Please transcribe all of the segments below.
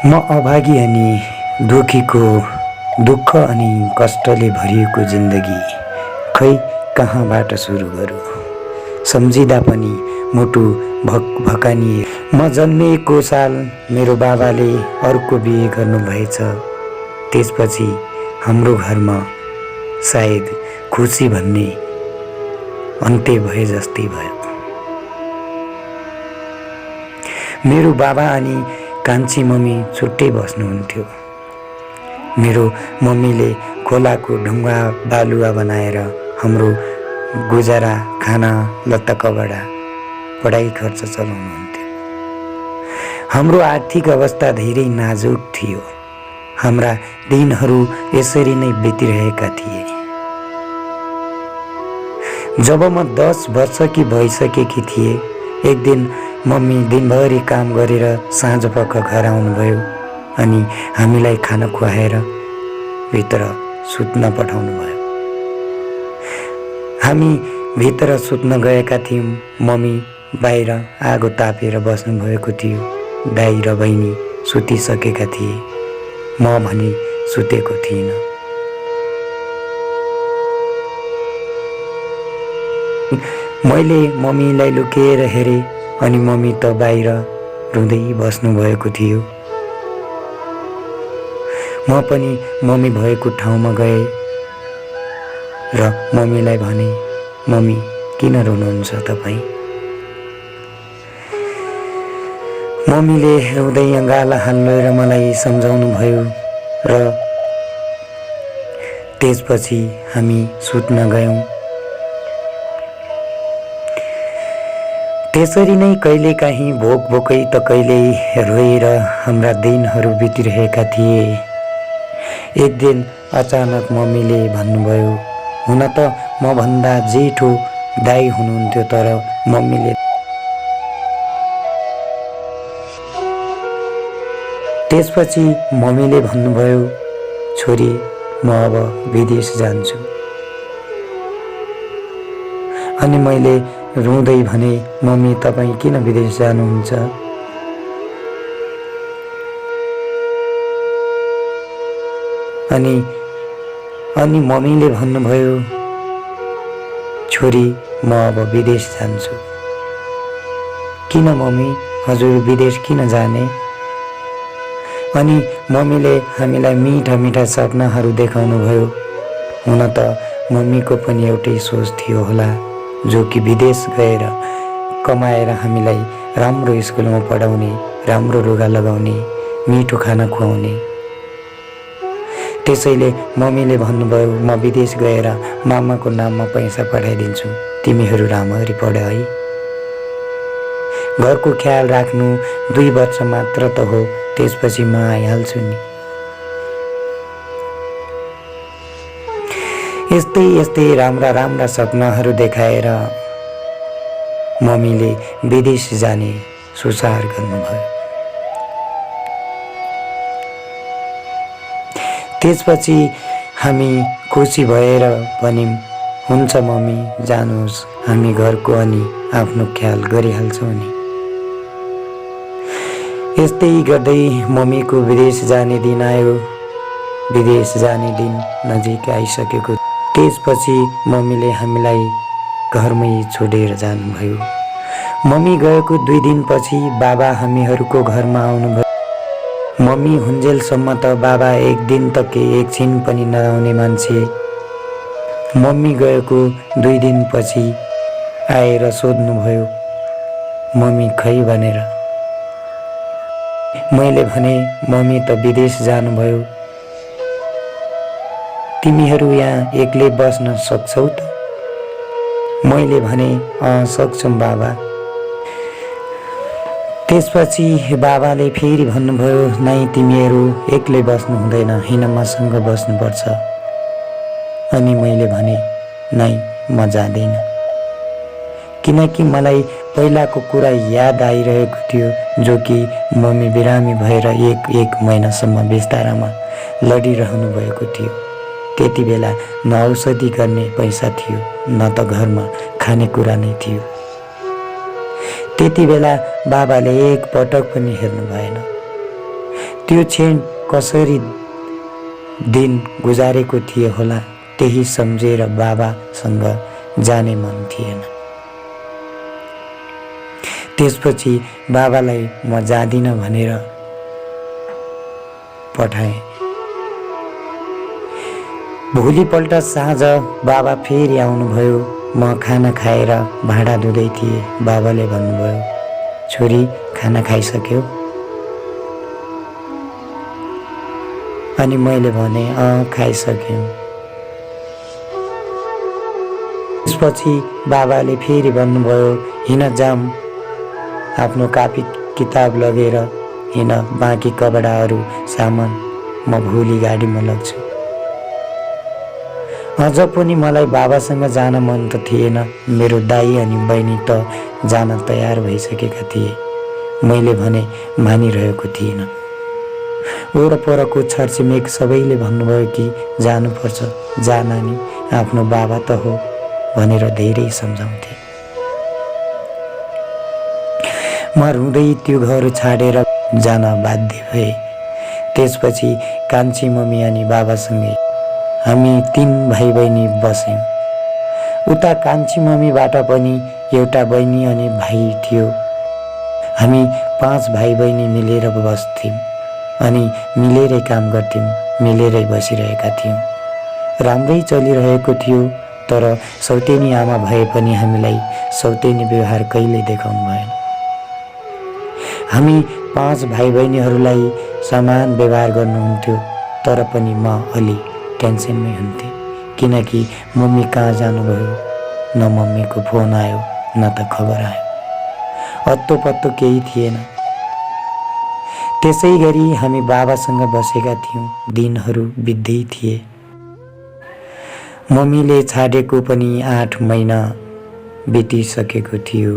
म अभागी अनि दुखीको दुःख अनि कष्टले भरिएको जिन्दगी खै कहाँबाट सुरु गरौँ। सम्झिँदा पनि मुटु भकानिए। म जन्मिएको साल मेरो बाबाले अर्को बिहे गर्नुभएछ। त्यसपछि हाम्रो घरमा सायद खुसी भन्ने अन्त्य भए जस्तै भयो। मेरो बाबा अनि कान्छी मम्मी छुट्टै बस्नुहुन्थ्यो। मेरो मम्मीले खोलाको ढुङ्गा बालुवा बनाएर हाम्रो गुजारा खाना लत्ता कपडा पढाइ खर्च चलाउनुहुन्थ्यो। हाम्रो आर्थिक अवस्था धेरै नाजुक थियो। हाम्रा दिनहरू यसरी नै बितिरहेका थिए। जब म 10 वर्षकी भइसकेकी थिएँ, एक दिन मम्मी दिनभरि काम गरेर साँझ पख घर आउनुभयो अनि हामीलाई खाना खुवाएर भित्र सुत्न पठाउनु भयो। हामी भित्र सुत्न गएका थियौँ। मम्मी बाहिर आगो तापेर बस्नुभएको थियो। दाइ र बहिनी सुतिसकेका थिए। म भने सुतेको थिइनँ। मैले मम्मीलाई लुकेर हेरेँ अनि मम्मी त बाहिर रुँदै बस्नुभएको थियो। म पनि मम्मी भएको ठाउँमा गएँ र मम्मीलाई भने, मम्मी किन रुनुहुन्छ तपाईँ? मम्मीले रुँदै गाला हालेर मलाई सम्झाउनु भयो र त्यसपछि हामी सुत्न गयौँ। त्यसरी नै कहिलेकाहीँ भोकै त कहिल्यै रोएर हाम्रा दिनहरू बितिरहेका थिए। एक दिन अचानक मम्मीले भन्नुभयो, हुन त मभन्दा जेठो दाइ हुनुहुन्थ्यो, तर मम्मीले त्यसपछि मम्मीले भन्नुभयो, छोरी म अब विदेश जान्छु। अनि मैले रुँदै भने, मम्मी तपाईँ किन विदेश जानुहुन्छ? अनि मम्मीले भन्नुभयो, छोरी म अब विदेश जान्छु। किन मम्मी, हजुर विदेश किन जाने? अनि मम्मीले हामीलाई मिठा मिठा सपनाहरू देखाउनु भयो। हुन त मम्मीको पनि एउटै सोच थियो होला, जो कि विदेश गएर कमाएर हामीलाई राम्रो स्कुलमा पढाउने, राम्रो लुगा लगाउने, मिठो खाना खुवाउने। त्यसैले मम्मीले भन्नुभयो, म विदेश गएर मामाको नाममा पैसा पठाइदिन्छु, तिमीहरू राम्ररी पढ है। घरको ख्याल राख्नु 2 वर्ष मात्र त हो, त्यसपछि म आइहाल्छु नि। यस्तै राम्रा सपनाहरू देखाएर मम्मीले विदेश जाने सुसार गर्नुभयो। त्यसपछि हामी खुसी भएर भन्यौँ, हुन्छ मम्मी जानुहोस्, हामी घरको अनि आफ्नो ख्याल गरिहाल्छौँ नि। यस्तै गर्दै मम्मीको विदेश जाने दिन आयो। विदेश जाने दिन नजिक आइसकेको। त्यसपछि मम्मीले हामीलाई घरमै छोडेर जानुभयो। मम्मी गएको 2 दिनपछि बाबा हामीहरूको घरमा आउनुभयो। मम्मी हुन्जेलसम्म त बाबा एक दिन त एकछिन पनि नआउने मान्छे। मम्मी गएको 2 दिनपछि आएर सोध्नुभयो, मम्मी खै भनेर। मैले भने, मम्मी त विदेश जानुभयो। तिमीहरू यहाँ एक्लै बस्न सक्छौ त? मैले भने, सक्छौँ बाबा। त्यसपछि बाबाले फेरि भन्नुभयो, नै तिमीहरू एक्लै बस्नु हुँदैन, हिँड मसँग बस्नुपर्छ। अनि मैले भने, नै म जाँदैन, किनकि मलाई पहिलाको कुरा याद आइरहेको थियो, जो कि मम्मी बिरामी भएर एक महिनासम्म बिस्तारामा लडिरहनु भएको थियो। त्यति बेला न औषधि गर्ने पैसा थियो, न त घरमा खानेकुरा नै थियो। त्यति बेला बाबाले एक पटक पनि हेर्नु भएन। त्यो क्षण कसरी दिन गुजारेको थिए होला त्यही सम्झेर बाबासँग जाने मन थिएन। त्यसपछि बाबालाई म जाँदिन भनेर पठाएँ। भोलिपल्ट साँझ बाबा फेरि आउनुभयो। म खाना खाएर भाँडा धुँदै थिएँ। बाबाले भन्नुभयो, छोरी खाना खाइसक्यौ? अनि मैले भने खाइसक्यौँ। त्यसपछि बाबाले फेरि भन्नुभयो, हिँड जाम, आफ्नो कापी किताब लगेर हिँड, बाँकी कपडाहरू सामान म भोलि गाडीमा लग्छु। अझ पनि मलाई बाबासँग जान मन त थिएन। मेरो दाइ अनि बहिनी त जान तयार भइसकेका थिए। मैले भने मानिरहेको थिइनँ। वरपरको छरछिमेक सबैले भन्नुभयो कि जानुपर्छ, जा नानी, आफ्नो बाबा त हो भनेर धेरै सम्झाउँथे। म रुँदै त्यो घर छाडेर जान बाध्य भए। त्यसपछि कान्छी मम्मी अनि बाबासँगै हामी 3 भाइ बहिनी बस्यौँ। उता कान्छी मम्मीबाट पनि एउटा बहिनी अनि भाइ थियो। हामी 5 भाइ बहिनी मिलेर बस्थ्यौँ अनि मिलेरै काम गर्थ्यौँ, मिलेरै बसिरहेका थियौँ। राम्रै चलिरहेको थियो। तर सौतेनी आमा भए पनि हामीलाई सौतेनी व्यवहार कहिल्यै देखाउनु भएन। हामी 5 भाइ बहिनीहरूलाई समान व्यवहार गर्नुहुन्थ्यो। तर पनि म अलि टेन्सनमै हुन्थेँ, किनकि मम्मी कहाँ जानुभयो, न मम्मीको फोन आयो न त खबर आयो। अत्तो पत्तो केही थिएन। त्यसै गरी हामी बाबासँग बसेका थियौँ। दिनहरू बित्दै थिए। मम्मीले छाडेको पनि 8 महिना बितिसकेको थियो।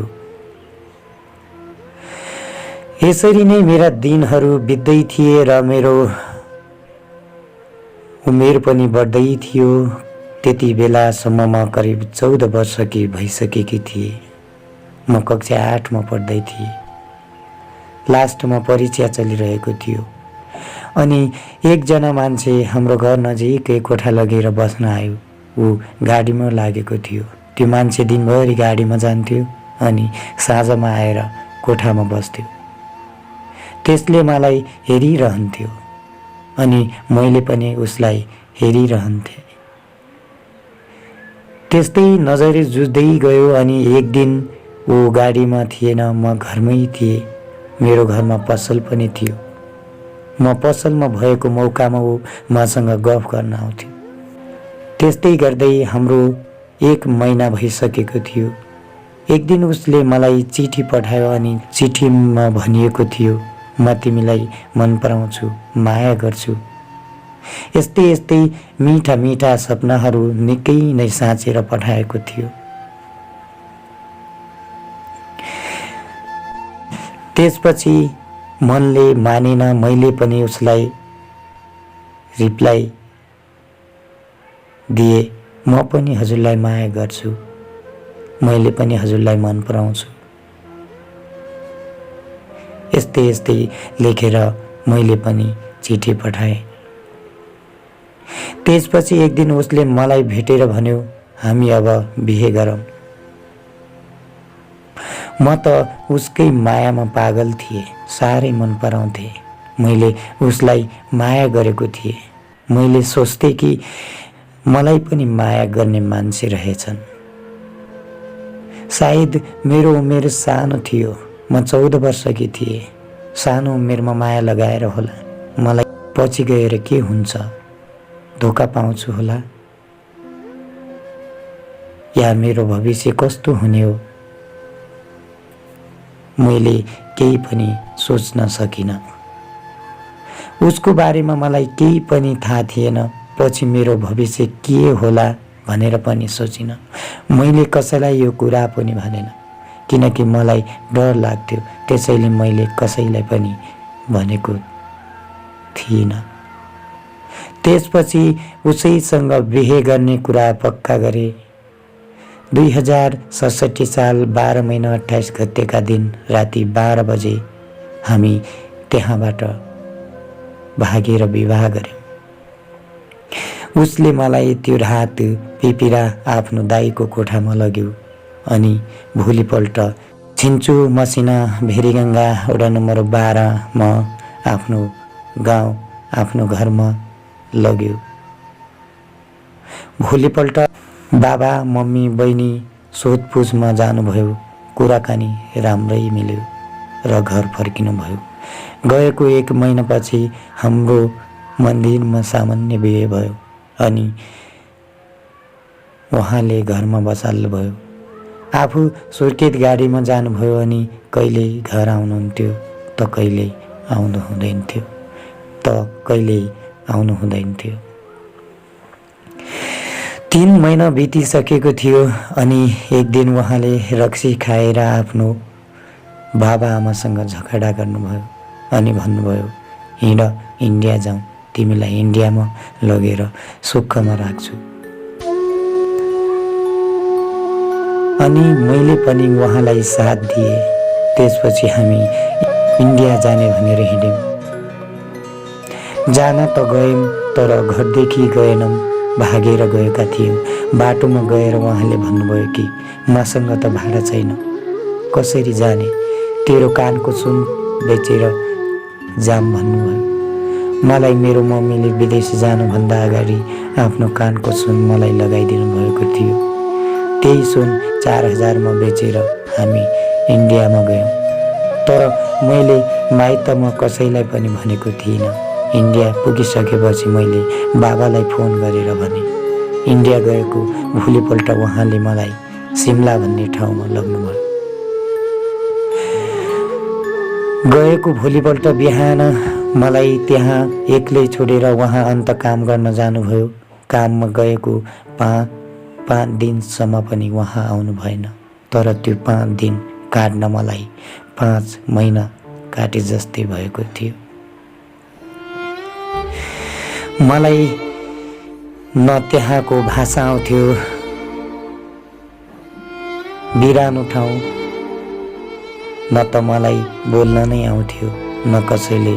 यसरी नै मेरा दिनहरू बित्दै थिए र मेरो उमेर पनि बढ्दै थियो। त्यति बेलासम्म म करिब 14 वर्षकी भइसकेकी थिएँ। म कक्षा 8 मा पढ्दै थिएँ। लास्टमा परीक्षा चलिरहेको थियो अनि एकजना मान्छे हाम्रो घर नजिकै कोठा लगेर बस्न आयो। ऊ गाडीमा लागेको थियो। त्यो मान्छे दिनभरि गाडीमा जान्थ्यो अनि साँझमा आएर कोठामा बस्थ्यो। त्यसले मलाई हेरिरहन्थ्यो अनि मैले पनि उसलाई हेरिरहन्थेँ। त्यस्तै नजर जुझ्दै गयो अनि एक दिन ऊ गाडीमा थिएन, म घरमै थिएँ। मेरो घरमा पसल पनि थियो। म पसलमा भएको मौकामा ऊ मसँग गफ गर्न आउँथ्यो। त्यस्तै गर्दै हाम्रो 1 महिना भइसकेको थियो। एक दिन उसले मलाई चिठी पठायो अनि चिठीमा भनिएको थियो, म तिमीलाई मन पराउँछु, माया गर्छु। यस्तै यस्तै मिठा मिठा सपनाहरू निकै नै साँचेर पठाएको थियो। त्यसपछि मनले मानेन। मैले पनि उसलाई रिप्लाई दिए, म पनि हजुरलाई माया गर्छु, मैले पनि हजुरलाई मन पराउँछु। यस्तै यस्तै लेखेर मैले पनि चिठी पठाएँ। त्यसपछि एक दिन उसले मलाई भेटेर भन्यो, हामी अब बिहे गरौँ। म त उसकै मायामा पागल थिएँ। साह्रै मन पराउँथे। मैले उसलाई माया गरेको थिएँ। मैले सोच्थेँ कि मलाई पनि माया गर्ने मान्छे रहेछन्। सायद मेरो उमेर सानो थियो। म 14 वर्षकी थिएँ। सानो उमेरमा माया लगाएर होला। मलाई पछि गएर के हुन्छ, धोका पाउँछु होला, या मेरो भविष्य कस्तो हुने हो, मैले केही पनि सोच्न सकिनँ। उसको बारेमा मलाई केही पनि थाहा थिएन। पछि मेरो भविष्य के होला भनेर पनि सोचिनँ। मैले कसैलाई यो कुरा पनि भनेन, किनकि मलाई डर लाग्थ्यो। त्यसैले मैले कसैलाई पनि भनेको थिइनँ। त्यसपछि उसैसँग बिहे गर्ने कुरा पक्का गरे। 2067 साल 12 महिना 28 गतेका दिन राति 12 बजे हामी त्यहाँबाट भागेर विवाह गर्यौँ। उसले मलाई त्यो रात पिपिरा आफ्नो दाईको कोठामा लग्यो अनि भोलिपल्ट छिन्चु मसिना भेरीगङ्गा वडा नम्बर 12 आफ्नो गाउँ आफ्नो घरमा लग्यो। भोलिपल्ट बाबा मम्मी बहिनी सोधपुछमा जानुभयो। कुराकानी राम्रै मिल्यो र घर फर्किनु भयो। गएको 1 महिनापछि हाम्रो मन्दिरमा सामान्य बिहे भयो अनि उहाँले घरमा बसाल्नु भयो। आफू सुर्खेत गाडीमा जानुभयो अनि कहिले घर आउनुहुन्थ्यो त कहिले आउनु हुँदैन थियो। 3 महिना बितिसकेको थियो अनि एक दिन उहाँले रक्सी खाएर आफ्नो बाबा आमासँग झगडा गर्नुभयो अनि भन्नुभयो, हिँड इन्डिया जाउँ, तिमीलाई इन्डियामा लगेर सुखमा राख्छु। अनि मैले पनि उहाँलाई साथ दिएँ। त्यसपछि हामी इन्डिया जाने भनेर हिँड्यौँ। जान त गयौँ तर घरदेखि गएनौँ, भागेर गएका थियौँ। बाटोमा गएर उहाँले भन्नुभयो कि मसँग त भाडा छैन, कसरी जाने, तेरो कानको सुन बेचेर जाम भन्नुभयो। मलाई मेरो मम्मीले विदेश जानुभन्दा अगाडि आफ्नो कानको सुन मलाई लगाइदिनु भएको थियो। त्यही सुन 4000 मा बेचेर हामी इन्डियामा गयौँ। तर मैले माइतमा कसैलाई पनि भनेको थिइनँ। इन्डिया पुगिसकेपछि मैले बाबालाई फोन गरेर भने। इन्डिया गएको भोलिपल्ट उहाँले मलाई सिमला भन्ने ठाउँमा लग्नुभयो। गएको भोलिपल्ट बिहान मलाई त्यहाँ एक्लै छोडेर उहाँ अन्त काम गर्न जानुभयो। काममा गएको 5 दिनसम्म पनि उहाँ आउनु भएन। तर त्यो 5 दिन काट्न मलाई 5 महिना काटे जस्तै भएको थियो। मलाई न त्यहाँको भाषा आउँथ्यो, बिरानो ठाउँ, न त मलाई बोल्न नै आउँथ्यो, न कसैले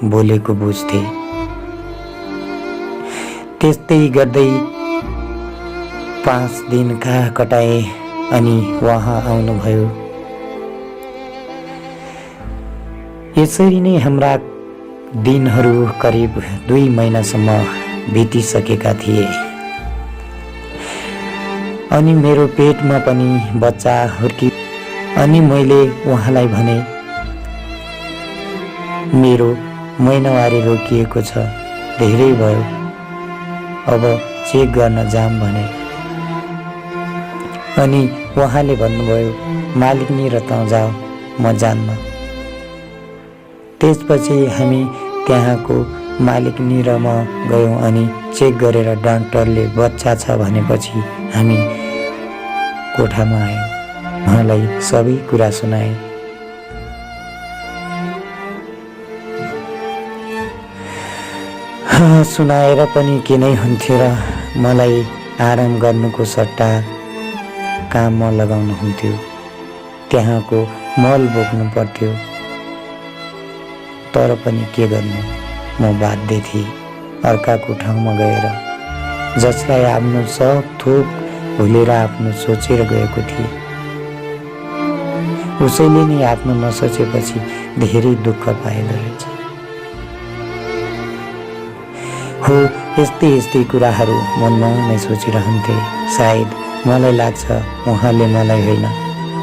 बोलेको बुझ्थे। त्यस्तै गर्दै 5 दिन कटाए अनि उहाँ आउनुभयो। यसरी नै हाम्रा दिनहरू करिब 2 महिनासम्म बितिसकेका थिए। अनि मेरो पेटमा पनि बच्चा हुर्की। अनि मैले उहाँलाई भने, मेरो महिनावारी रोकिएको छ, धेरै भयो, अब चेक गर्न जाम भने। अनि उहाँले भन्नुभयो, मालिकनी र त जाऊ, म जान्न। त्यसपछि हामी त्यहाँको मालिकनी र म गयौँ अनि चेक गरेर डाक्टरले बच्चा छ भनेपछि हामी कोठामा आयौँ। उहाँलाई सबै कुरा सुनाएँ। सुनाएर पनि के नै हुन्थ्यो र मलाई आराम गर्नुको सट्टा काममा लगाउनु हुन्थ्यो। त्यहाँको मल बोक्नु पर्थ्यो। तर पनि के गर्नु, म बाध्य थिएँ अर्काको ठाउँमा गएर। जसलाई आफ्नो सब थोक भुलेर आफ्नो सोचेर गएको थिएँ, उसैले नै आफ्नो नसोचेपछि धेरै दुःख पाएको रहेछ। हो, यस्तै कुराहरू मनमा नै सोचिरहन्थे। सायद मलाई लाग्छ उहाँले मलाई होइन,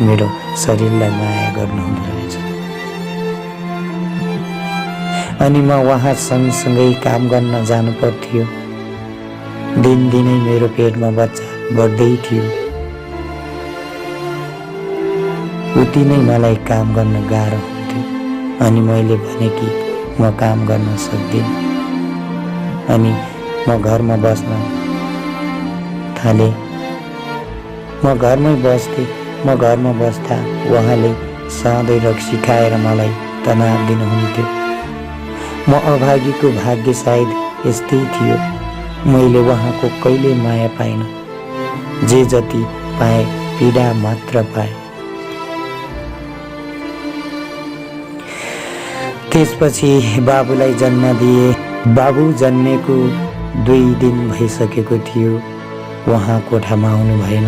मेरो शरीरलाई माया गर्नुहुँदो रहेछ। अनि म उहाँ सँगसँगै काम गर्न जानु पर्थ्यो। दिनदिनै मेरो पेटमा बच्चा बढ्दै थियो। उति नै मलाई काम गर्न गाह्रो हुन्थ्यो। अनि मैले भने कि म काम गर्न सक्दिनँ। अनि म घरमा बस्न थालेँ। म घरमा बस्दा उहाँले सधैँ रक्सी खाएर मलाई तनाव दिनुहुन्थ्यो। म अभागीको भाग्य सायद यस्तै थियो। मैले उहाँको कहिले माया पाइनँ। जे जति पाएँ पीडा मात्र पाएँ। त्यसपछि बाबुलाई जन्म दिए। बाबु जन्मेको 2 दिन भइसकेको थियो। उहाँ कोठामा आउनु भएन।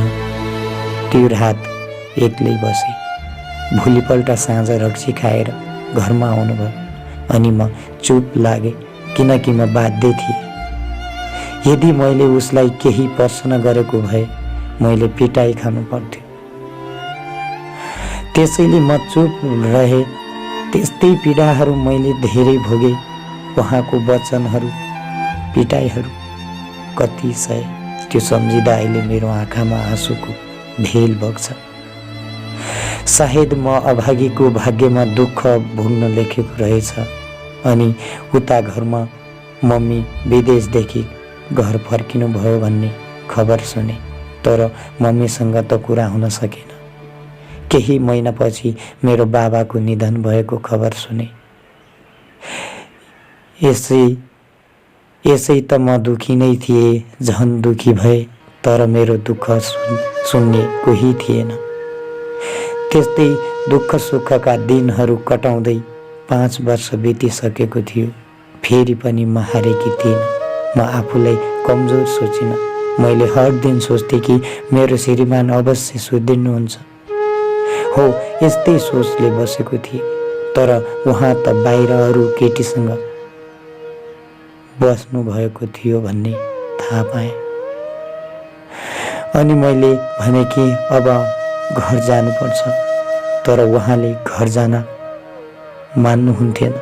त्यो रात एक्लै बसे। भोलिपल्ट साँझ रक्सी खाएर घरमा आउनुभयो अनि म चुप लागे, किनकि म बाध्य थिएँ। यदि मैले उसलाई केही प्रश्न गरेको भए मैले पिटाइ खानु पर्थ्यो। त्यसैले म चुप रहे। त्यस्तै पीडाहरू मैले धेरै भोगे। उहाँको वचनहरू, पिटाइहरू कति सय। त्यो सम्झिँदा अहिले मेरो आँखामा आँसुको भेल बग्छ। सायद म अभागीको भाग्यमा दुःख भोग्न लेखेको रहेछ। अनि उता घरमा मम्मी विदेशदेखि घर फर्किनु भयो भन्ने खबर सुने, तर मम्मीसँग त कुरा हुन सकेन। केही महिनापछि मेरो बाबाको निधन भएको खबर सुने। यसै त म दुखी नै थिएँ, झन् दुखी भए। तर मेरो दुःख सुन्ने कोही थिएन। त्यस्तै दुःख सुखका दिनहरू कटाउँदै 5 वर्ष बितिसकेको थियो। फेरि पनि म हारेकी थिइनँ। म आफूलाई कमजोर सोचिनँ। मैले हर दिन सोच्थेँ कि मेरो श्रीमान अवश्य सुध्रिनुहुन्छ। हो, यस्तै सोचले बसेको थिएँ। तर उहाँ त बाहिर अरू केटीसँग बस्नु भएको थियो भन्ने थाहा पाएँ। अनि मैले भने कि अब घर जानुपर्छ। तर उहाँले घर जान मान्नुहुन्थेन।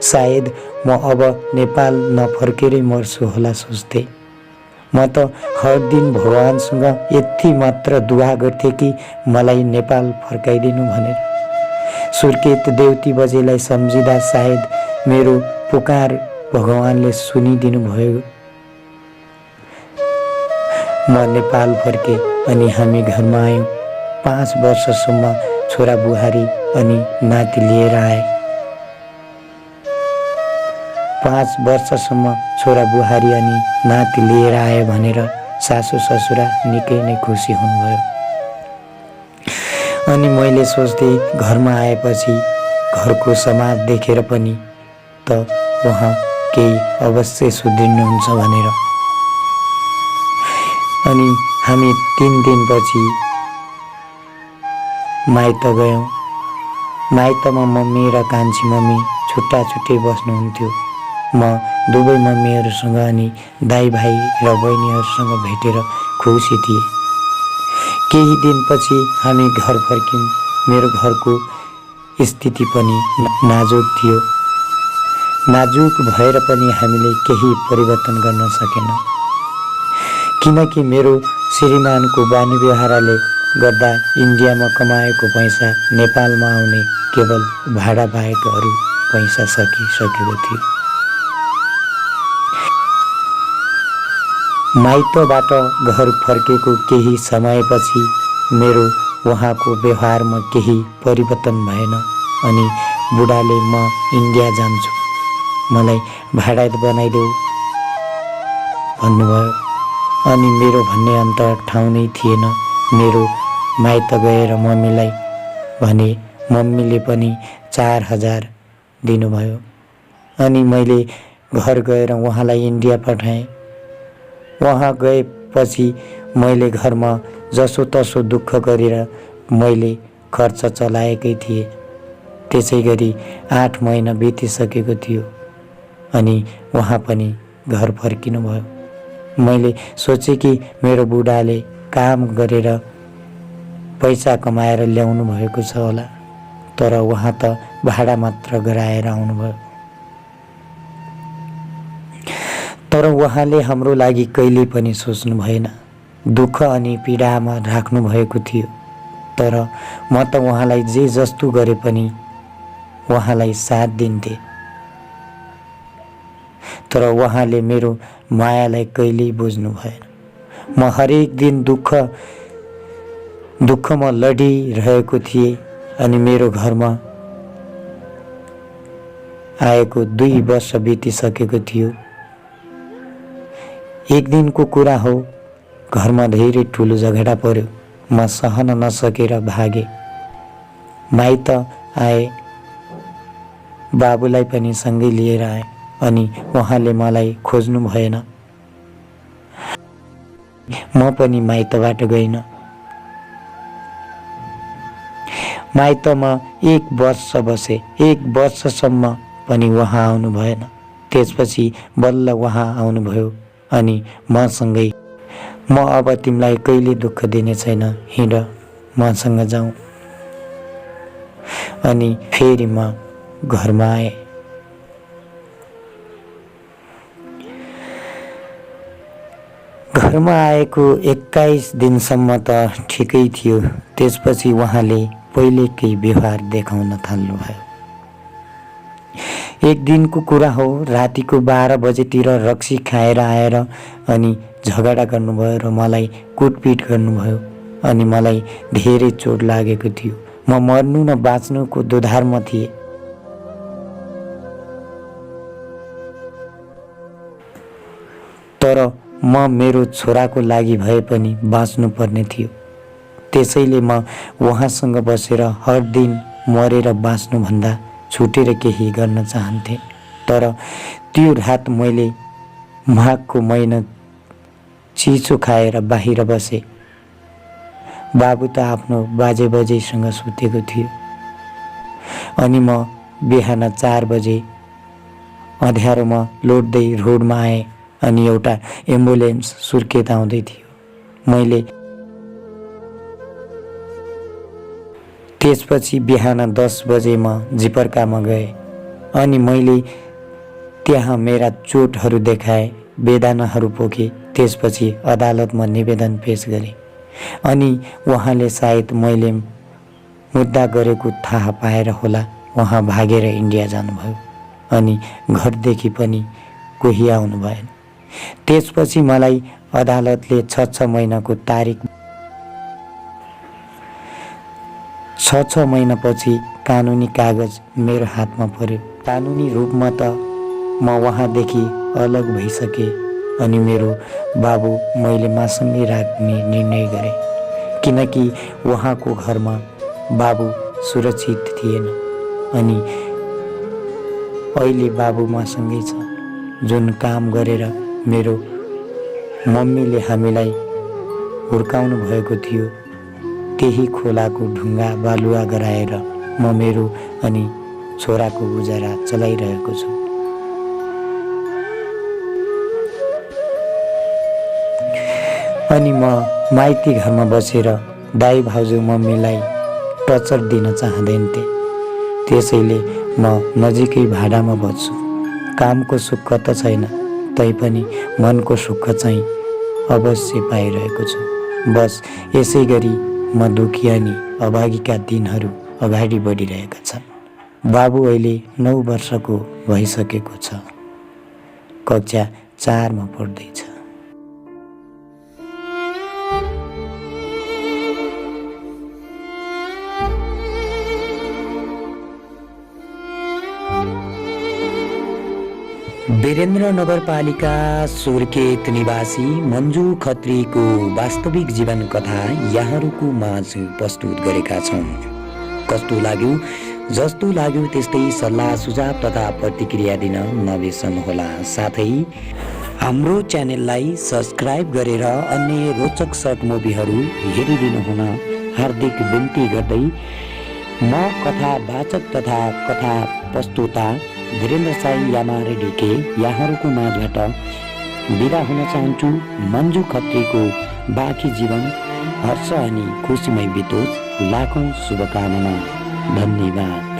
सायद म अब नेपाल नफर्केरै मर्छु होला सोच्थेँ। म त हर दिन भगवानसँग यति मात्र दुआ गर्थेँ कि मलाई नेपाल फर्काइदिनु भनेर। सुर्खेत देउती बजेलाई सम्झिँदा सायद मेरो पुकार भगवानले सुनिदिनु भयो। म नेपाल फर्के अनि हामी घरमा आयौँ। 5 वर्षसम्म छोरा बुहारी अनि नाति लिएर आए। 5 वर्षसम्म छोरा बुहारी अनि नाति लिएर आए भनेर सासु ससुरा निकै नै खुसी हुनुभयो। अनि मैले सोच्थेँ घरमा आएपछि घरको समाज देखेर पनि त उहाँ केही अवश्य सुध्रिनुहुन्छ भनेर। अनि हामी 3 दिनपछि माइत गयौँ। माइतमा मम्मी र कान्छी मम्मी छुट्टा छुट्टै बस्नुहुन्थ्यो। म दुवै मम्मीहरूसँग अनि दाइ भाइ र बहिनीहरूसँग भेटेर खुसी थिएँ। केही दिनपछि हामी घर फर्क्यौँ। मेरो घरको स्थिति पनि नाजुक थियो। नाजुक भएर पनि हामीले केही परिवर्तन गर्न सकेनौँ, किनकि मेरो श्रीमानको बानी व्यवहारले गर्दा इन्डियामा कमाएको पैसा नेपालमा आउने केवल भाडा बाहेक अरू पैसा सकिसकेको थियो। माइतबाट घर फर्केको केही समयपछि मेरो उहाँको व्यवहारमा केही परिवर्तन भएन। अनि बुढाले म इन्डिया जान्छु, मलाई भाडा बनाइदेऊ भन्नुभयो। अनि मेरो भन्ने अन्त ठाउँ नै थिएन। मेरो माइत गएर मम्मीलाई भने मम्मीले पनि 4000 दिनुभयो। अनि मैले घर गएर उहाँलाई इन्डिया पठाएँ। वहाँ गएपछि मैले घरमा जसोतसो दुःख गरेर मैले खर्च चलाएकै थिएँ। त्यसै गरी 8 महिना बितिसकेको थियो अनि उहाँ पनि घर फर्किनु भयो। मैले सोचेँ कि मेरो बुढाले काम गरेर पैसा कमाएर ल्याउनु भएको छ होला, तर उहाँ त भाडा मात्र गराएर आउनुभयो। तर उहाँले हाम्रो लागि कहिल्यै पनि सोच्नु भएन। दुःख अनि पीडामा राख्नु भएको थियो। तर म त उहाँलाई जे जस्तो गरे पनि उहाँलाई साथ दिन्थे। तर उहाँले मेरो मायालाई कहिल्यै बुझ्नु भएन। म हरेक दिन दुःखमा लडिरहेको थिएँ। अनि मेरो घरमा आएको 2 वर्ष बितिसकेको थियो। एक दिनको कुरा हो, घरमा धेरै ठुलो झगडा पर्यो। म सहन नसकेर भागे। माइत आए। बाबुलाई पनि सँगै लिएर आएँ अनि उहाँले मलाई खोज्नु भएन। म पनि माइतबाट गइन। माइतमा 1 वर्ष बसे। 1 वर्षसम्म पनि उहाँ आउनु भएन। त्यसपछि बल्ल उहाँ आउनुभयो अनि मसँगै, म अब तिमीलाई कहिले दुःख दिने छैन, हिँड, मसँग जाउँ। अनि फेरि म घरमा आएँ। घरमा आएको 21 दिनसम्म त ठिकै थियो। त्यसपछि उहाँले पहिलेकै व्यवहार देखाउन थाल्नुभयो। एक दिनको कुरा हो, रातिको 12 बजेतिर रक्सी खाएर आएर अनि झगडा गर्नुभयो र मलाई कुटपिट गर्नुभयो अनि मलाई धेरै चोट लागेको थियो। म मर्नु न बाँच्नुको दोधारमा थिएँ। तर म मेरो छोराको लागि भए पनि बाँच्नु पर्ने थियो। त्यसैले म उहाँसँग बसेर हर दिन मरेर बाँच्नुभन्दा छुटेर केही गर्न चाहन्थे। तर त्यो रात मैले माघको महिना चिसो खाएर बाहिर बसे। बाबु त आफ्नो बाजेबोजैसँग सुतेको थियो अनि म बिहान 4 बजे अँध्यारोमा लोट्दै रोडमा आएँ अनि एउटा एम्बुलेन्स सुर्खेत आउँदै थियो। मैले त्यसपछि बिहान 10 बजे म जिपर्कामा गएँ अनि मैले त्यहाँ मेरा चोटहरू देखाएँ, वेदनाहरू पोखेँ। त्यसपछि अदालतमा निवेदन पेश गरेँ अनि उहाँले सायद मैले मुद्दा गरेको थाहा पाएर होला उहाँ भागेर इन्डिया जानुभयो अनि घरदेखि पनि कोही आउनु भएन। त्यसपछि मलाई अदालतले 6 महिनाको तारिक 6 महिनापछि कानुनी कागज मेरो हातमा पर्यो। कानुनी रूपमा त म उहाँदेखि अलग भइसकेँ अनि मेरो बाबु मैले मसँगै राख्ने निर्णय गरेँ, किनकि उहाँको घरमा बाबु सुरक्षित थिएन अनि अहिले बाबु मसँगै छ। जुन काम गरेर मेरो मम्मीले हामीलाई हुर्काउनु भएको थियो, त्यही खोलाको ढुङ्गा बालुवा गराएर म मेरो अनि छोराको गुजारा चलाइरहेको छु। अनि म माइती घरमा बसेर दाइ भाउजू मम्मीलाई टर्चर दिन चाहँदैनथे। त्यसैले म नजिकै भाडामा बस्छु। कामको सुख त छैन, तैपनि मनको सुख चाहिँ अवश्य पाइरहेको छु। बस यसै गरी म दुखी अनि अभागीका दिनहरू अगाडि बढिरहेका छन्। बाबु अहिले 9 वर्षको भइसकेको छ। कक्षा 4 मा पढ्दैछ। वीरेन्द्र नगरपालिका सुर्खेत निवासी मन्जु खत्रीको वास्तविक जीवन कथा यहाँहरूको माझ प्रस्तुत गरेका छौँ। कस्तो लाग्यो? जस्तो लाग्यो त्यस्तै सल्लाह सुझाव तथा प्रतिक्रिया दिन नबिर्सनुहोला। साथै हाम्रो च्यानललाई सब्स्क्राइब गरेर अन्य रोचक सर्ट मुभीहरू हेरिदिनु हुन हार्दिक बिन्ती गर्दै म कथावाचक तथा कथा प्रस्तुता वीरेन्द्र साई यामारे ढिके यहाँहरूको माझबाट बिदा हुन चाहन्छु। मन्जु खत्रीको बाँकी जीवन हर्ष अनि खुसीमय बितोस्। लाखौं शुभकामना। धन्यवाद।